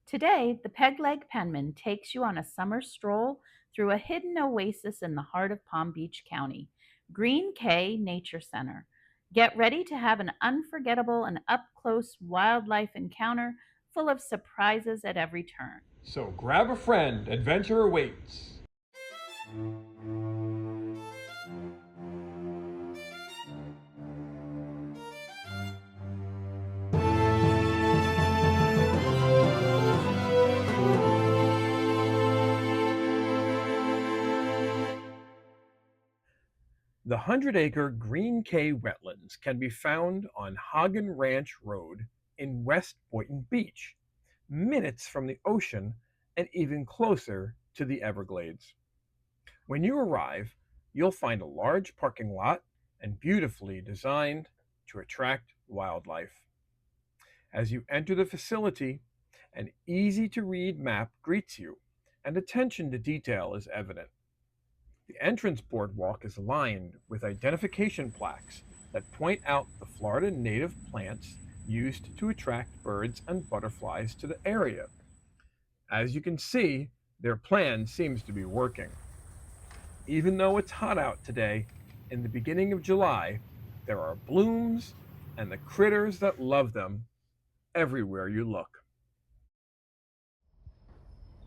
Today, the Pegleg Penman takes you on a summer stroll through a hidden oasis in the heart of Palm Beach County, Green Cay Nature Center. Get ready to have an unforgettable and up close wildlife encounter full of surprises at every turn. So grab a friend, adventure awaits. The 100-acre Green Cay Wetlands can be found on Hagen Ranch Road in West Boynton Beach, minutes from the ocean and even closer to the Everglades. When you arrive, you'll find a large parking lot and beautifully designed to attract wildlife. As you enter the facility, an easy-to-read map greets you, and attention to detail is evident. The entrance boardwalk is lined with identification plaques that point out the Florida native plants used to attract birds and butterflies to the area. As you can see, their plan seems to be working. Even though it's hot out today, in the beginning of July, there are blooms and the critters that love them everywhere you look.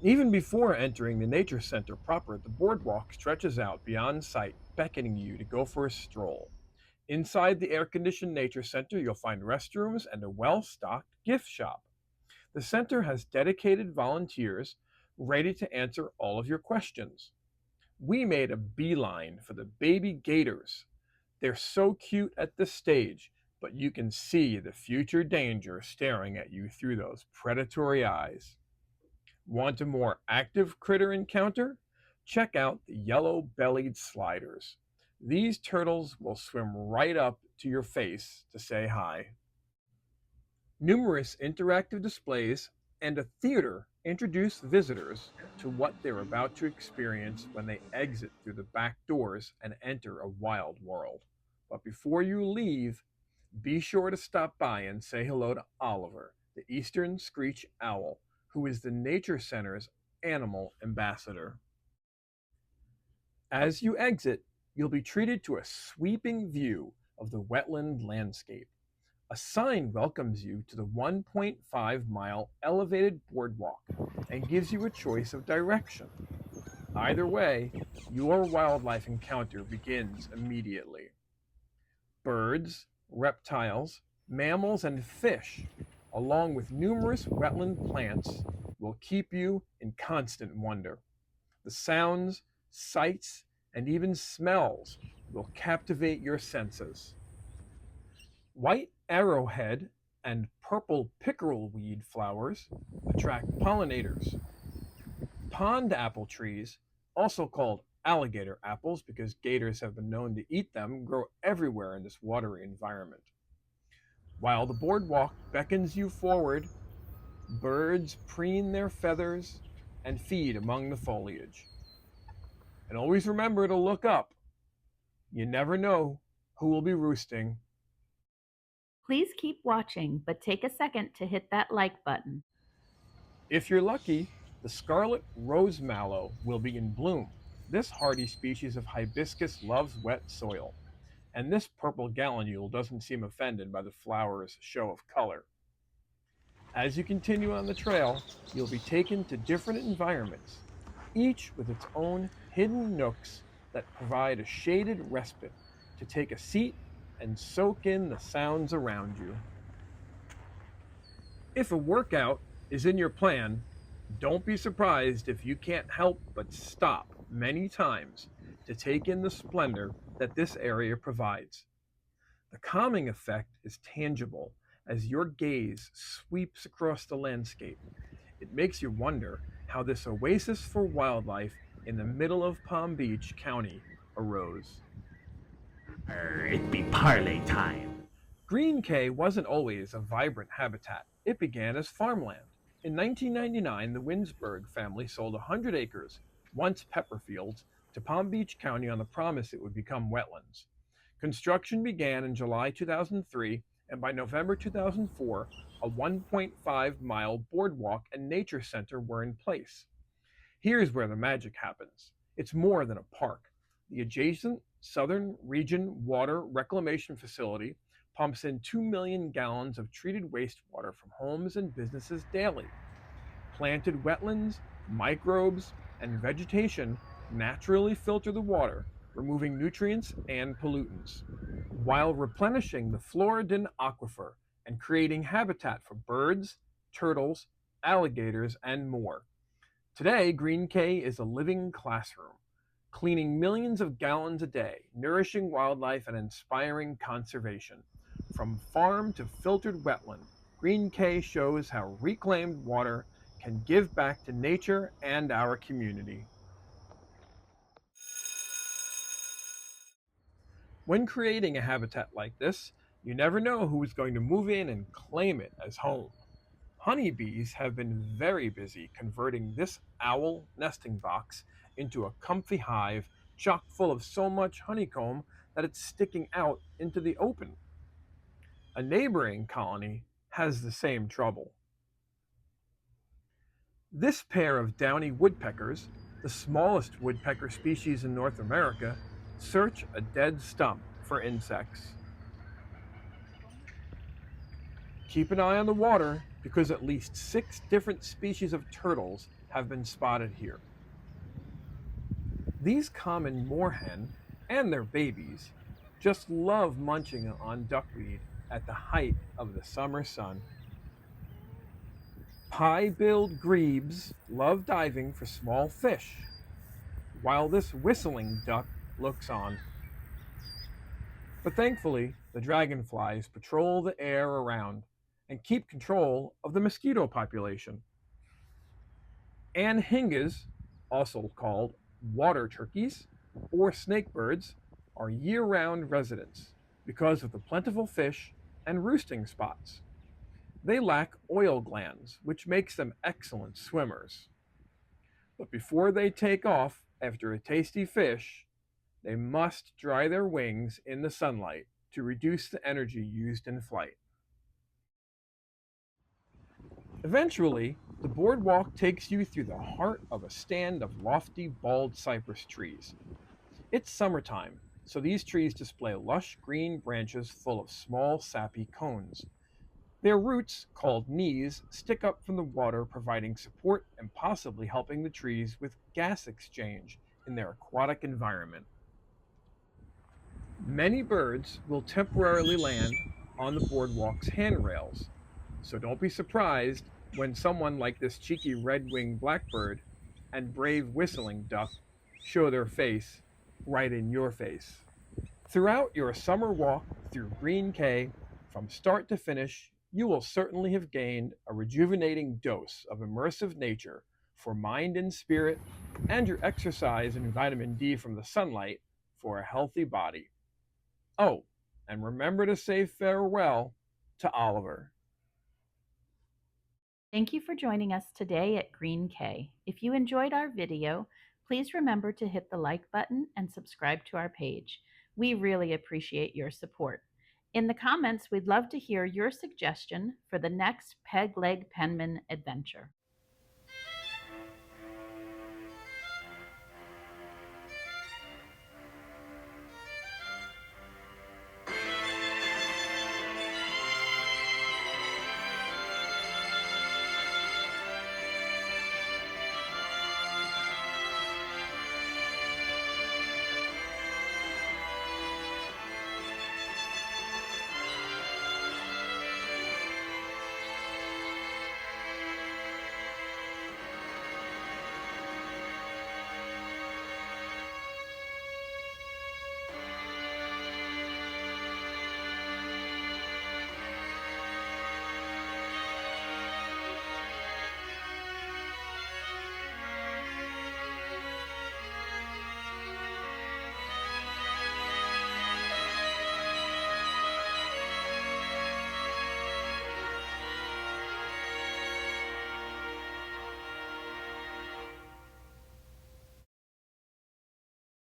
Even before entering the nature center proper, the boardwalk stretches out beyond sight, beckoning you to go for a stroll. Inside the air-conditioned nature center, you'll find restrooms and a well-stocked gift shop. The center has dedicated volunteers ready to answer all of your questions. We made a beeline for the baby gators. They're so cute at this stage, but you can see the future danger staring at you through those predatory eyes. Want a more active critter encounter? Check out the yellow-bellied sliders. These turtles will swim right up to your face to say hi. Numerous interactive displays and a theater introduce visitors to what they're about to experience when they exit through the back doors and enter a wild world. But before you leave, be sure to stop by and say hello to Oliver, the eastern screech owl, who is the Nature Center's animal ambassador. As you exit, you'll be treated to a sweeping view of the wetland landscape. A sign welcomes you to the 1.5-mile elevated boardwalk and gives you a choice of direction. Either way, your wildlife encounter begins immediately. Birds, reptiles, mammals, and fish, along with numerous wetland plants, will keep you in constant wonder. The sounds, sights, and even smells will captivate your senses. White arrowhead and purple pickerelweed flowers attract pollinators. Pond apple trees, also called alligator apples because gators have been known to eat them, grow everywhere in this watery environment. While the boardwalk beckons you forward, birds preen their feathers and feed among the foliage. And always remember to look up. You never know who will be roosting. Please keep watching, but take a second to hit that like button. If you're lucky, the scarlet rose mallow will be in bloom. This hardy species of hibiscus loves wet soil, and this purple gallinule doesn't seem offended by the flower's show of color. As you continue on the trail, you'll be taken to different environments, each with its own hidden nooks that provide a shaded respite to take a seat and soak in the sounds around you. If a workout is in your plan, don't be surprised if you can't help but stop many times to take in the splendor that this area provides. The calming effect is tangible as your gaze sweeps across the landscape. It makes you wonder how this oasis for wildlife in the middle of Palm Beach County arose. It be parley time. Green Cay wasn't always a vibrant habitat. It began as farmland. In 1999, the Winsberg family sold 100 acres, once pepper fields, to Palm Beach County on the promise it would become wetlands. Construction began in July 2003, and by November 2004, a 1.5-mile boardwalk and nature center were in place. Here's where the magic happens. It's more than a park. The adjacent Southern Region Water Reclamation Facility pumps in 2 million gallons of treated wastewater from homes and businesses daily. Planted wetlands, microbes, and vegetation naturally filter the water, removing nutrients and pollutants, while replenishing the Floridan aquifer and creating habitat for birds, turtles, alligators, and more. Today, Green Cay is a living classroom, cleaning millions of gallons a day, nourishing wildlife and inspiring conservation. From farm to filtered wetland, Green Cay shows how reclaimed water can give back to nature and our community. When creating a habitat like this, you never know who is going to move in and claim it as home. Honeybees have been very busy converting this owl nesting box into a comfy hive chock full of so much honeycomb that it's sticking out into the open. A neighboring colony has the same trouble. This pair of downy woodpeckers, the smallest woodpecker species in North America, search a dead stump for insects. Keep an eye on the water because at least 6 different species of turtles have been spotted here. These common moorhen and their babies just love munching on duckweed at the height of the summer sun. Pie-billed grebes love diving for small fish, while this whistling duck looks on. But thankfully, the dragonflies patrol the air around and keep control of the mosquito population. Anhingas, also called water turkeys or snakebirds, are year-round residents because of the plentiful fish and roosting spots. They lack oil glands, which makes them excellent swimmers. But before they take off after a tasty fish, they must dry their wings in the sunlight to reduce the energy used in flight. Eventually, the boardwalk takes you through the heart of a stand of lofty bald cypress trees. It's summertime, so these trees display lush green branches full of small sappy cones. Their roots, called knees, stick up from the water, providing support and possibly helping the trees with gas exchange in their aquatic environment. Many birds will temporarily land on the boardwalk's handrails, so don't be surprised when someone like this cheeky red-winged blackbird and brave whistling duck show their face right in your face. Throughout your summer walk through Green Cay, from start to finish, you will certainly have gained a rejuvenating dose of immersive nature for mind and spirit, and your exercise and vitamin D from the sunlight for a healthy body. Oh, and remember to say farewell to Oliver. Thank you for joining us today at Green Cay. If you enjoyed our video, please remember to hit the like button and subscribe to our page. We really appreciate your support. In the comments, we'd love to hear your suggestion for the next peg leg penman adventure.